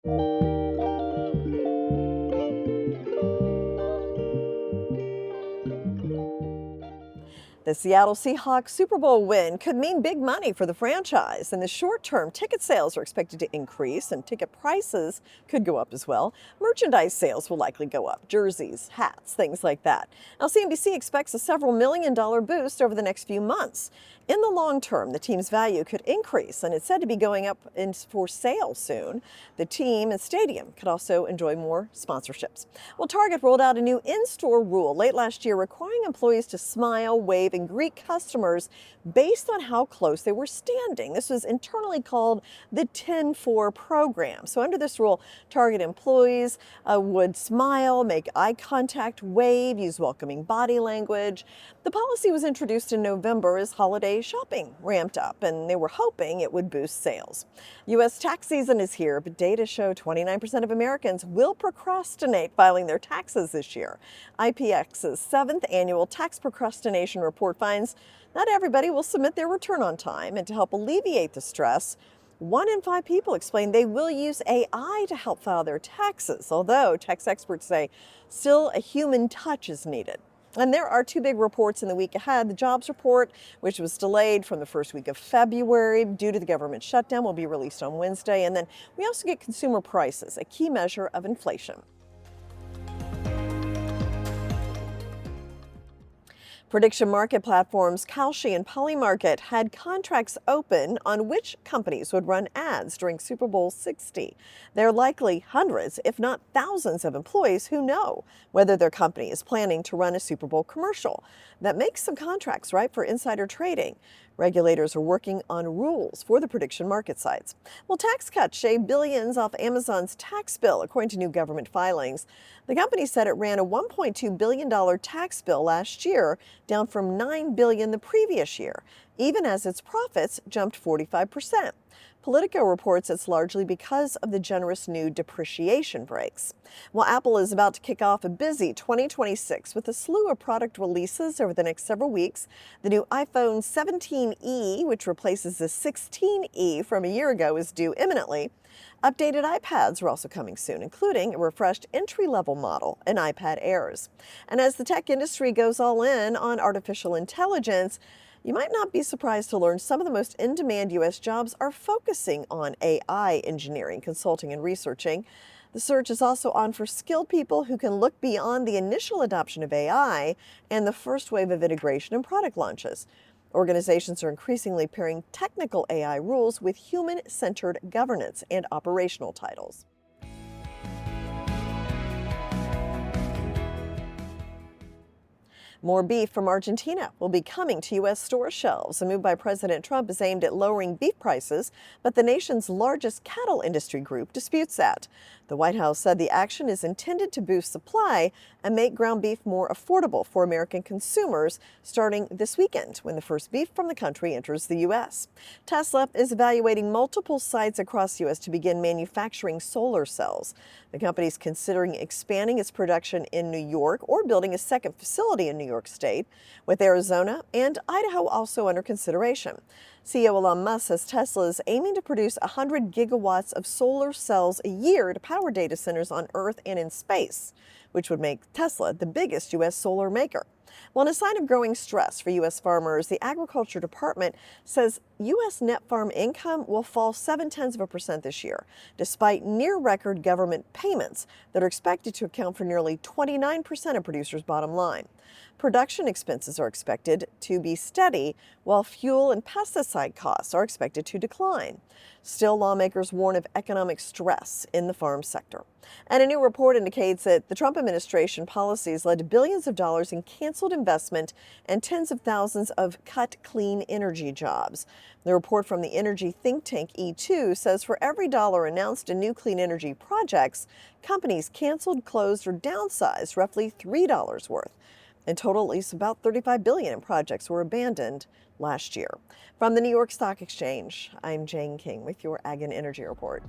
The Seattle Seahawks Super Bowl win could mean big money for the franchise. In the short term, ticket sales are expected to increase and ticket prices could go up as well. Merchandise sales will likely go up, jerseys, hats, things like that. Now, CNBC expects a several $1 million boost over the next few months. In the long term, the team's value could increase, and it's said to be going up for sale soon. The team and stadium could also enjoy more sponsorships. Well, Target rolled out a new in-store rule late last year requiring employees to smile, wave, and greet customers based on how close they were standing. This was internally called the 10-4 program. So under this rule, Target employees would smile, make eye contact, wave, use welcoming body language. The policy was introduced in November as holiday shopping ramped up, and they were hoping it would boost sales. U.S. tax season is here, but data show 29% of Americans will procrastinate filing their taxes this year. IPX's 7th annual tax procrastination report finds not everybody will submit their return on time, and to help alleviate the stress, 1 in 5 people explain they will use AI to help file their taxes, although tax experts say still a human touch is needed. And there are 2 big reports in the week ahead. The jobs report, which was delayed from the first week of February due to the government shutdown, will be released on Wednesday. And then we also get consumer prices, a key measure of inflation. Prediction market platforms Kalshi and Polymarket had contracts open on which companies would run ads during Super Bowl 60. There are likely hundreds, if not thousands, of employees who know whether their company is planning to run a Super Bowl commercial. That makes some contracts ripe for insider trading. Regulators are working on rules for the prediction market sites. Well, tax cuts shave billions off Amazon's tax bill, according to new government filings. The company said it ran a $1.2 billion tax bill last year, down from $9 billion the previous year, even as its profits jumped 45%. Politico reports it's largely because of the generous new depreciation breaks. Well, Apple is about to kick off a busy 2026 with a slew of product releases over the next several weeks. The new iPhone 17e, which replaces the 16e from a year ago, is due imminently. Updated iPads are also coming soon, including a refreshed entry-level model and iPad Airs. And as the tech industry goes all in on artificial intelligence, you might not be surprised to learn some of the most in-demand U.S. jobs are focusing on AI engineering, consulting, and researching. The search is also on for skilled people who can look beyond the initial adoption of AI and the first wave of integration and product launches. Organizations are increasingly pairing technical AI rules with human-centered governance and operational titles. More beef from Argentina will be coming to U.S. store shelves. A move by President Trump is aimed at lowering beef prices, but the nation's largest cattle industry group disputes that. The White House said the action is intended to boost supply and make ground beef more affordable for American consumers starting this weekend when the first beef from the country enters the U.S. Tesla is evaluating multiple sites across the U.S. to begin manufacturing solar cells. The company is considering expanding its production in New York or building a second facility in New York State, with Arizona and Idaho also under consideration. CEO Elon Musk says Tesla is aiming to produce 100 gigawatts of solar cells a year to power data centers on Earth and in space, which would make Tesla the biggest U.S. solar maker. Well, in a sign of growing stress for U.S. farmers, the Agriculture Department says U.S. net farm income will fall 0.7% this year, despite near-record government payments that are expected to account for nearly 29% of producers' bottom line. Production expenses are expected to be steady, while fuel and pesticide costs are expected to decline. Still, lawmakers warn of economic stress in the farm sector. And a new report indicates that the Trump administration policies led to billions of dollars in canceled investment and tens of thousands of cut clean energy jobs. The report from the energy think tank E2 says for every dollar announced in new clean energy projects, companies canceled, closed, or downsized roughly $3 worth. In total, at least about $35 billion in projects were abandoned last year. From the New York Stock Exchange, I'm Jane King with your Ag and Energy Report.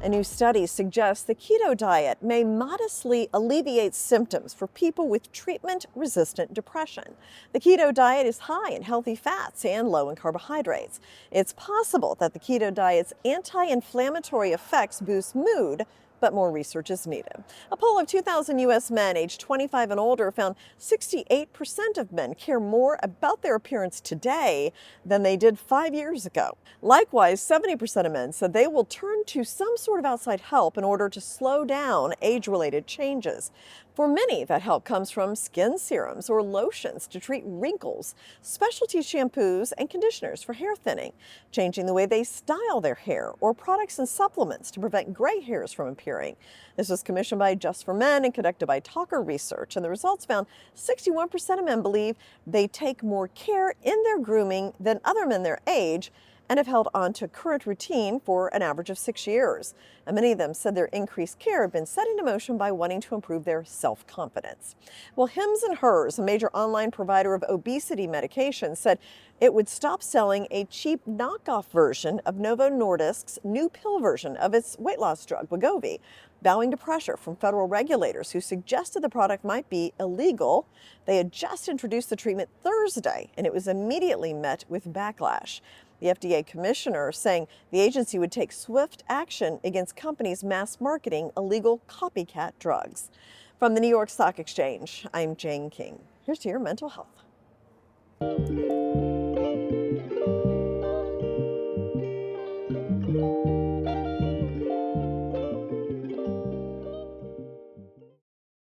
A new study suggests the keto diet may modestly alleviate symptoms for people with treatment-resistant depression. The keto diet is high in healthy fats and low in carbohydrates. It's possible that the keto diet's anti-inflammatory effects boost mood, but more research is needed. A poll of 2,000 U.S. men aged 25 and older found 68% of men care more about their appearance today than they did 5 years ago. Likewise, 70% of men said they will turn to some sort of outside help in order to slow down age-related changes. For many, that help comes from skin serums or lotions to treat wrinkles, specialty shampoos and conditioners for hair thinning, changing the way they style their hair, or products and supplements to prevent gray hairs from appearing. This was commissioned by Just for Men and conducted by Talker Research, and the results found 61% of men believe they take more care in their grooming than other men their age, and have held on to current routine for an average of 6 years. And many of them said their increased care had been set into motion by wanting to improve their self-confidence. Well, Hims and Hers, a major online provider of obesity medication, said it would stop selling a cheap knockoff version of Novo Nordisk's new pill version of its weight loss drug, Wegovy, bowing to pressure from federal regulators who suggested the product might be illegal. They had just introduced the treatment Thursday, and it was immediately met with backlash. The FDA commissioner saying the agency would take swift action against companies mass marketing illegal copycat drugs. From the New York Stock Exchange, I'm Jane King. Here's to your mental health.